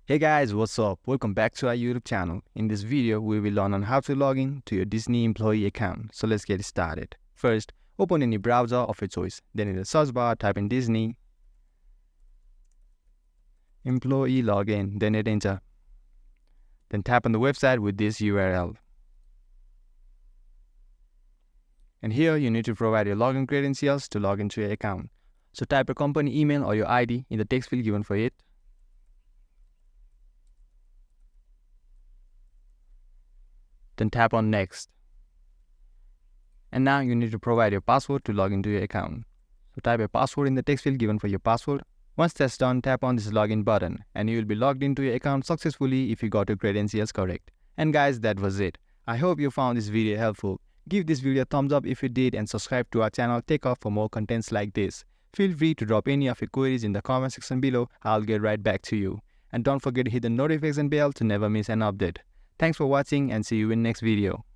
Hey guys, what's up? Welcome back to our YouTube channel. In this video, we will learn on how to log in to your Disney employee account. So let's get started. First, open any browser of your choice. Then in the search bar, type in Disney employee login. Then hit enter. Then tap on the website with this URL. And here you need to provide your login credentials to log into your account. So type your company email or your ID in the text field given for it. Then tap on next. And now you need to provide your password to log into your account. So type a password in the text field given for your password. Once that's done, tap on this login button and you will be logged into your account successfully if you got your credentials correct. And guys, that was it. I hope you found this video helpful. Give this video a thumbs up if you did and subscribe to our channel TechUp for more contents like this. Feel free to drop any of your queries in the comment section below. I'll get right back to you. And don't forget to hit the notification bell to never miss an update. Thanks for watching and see you in next video.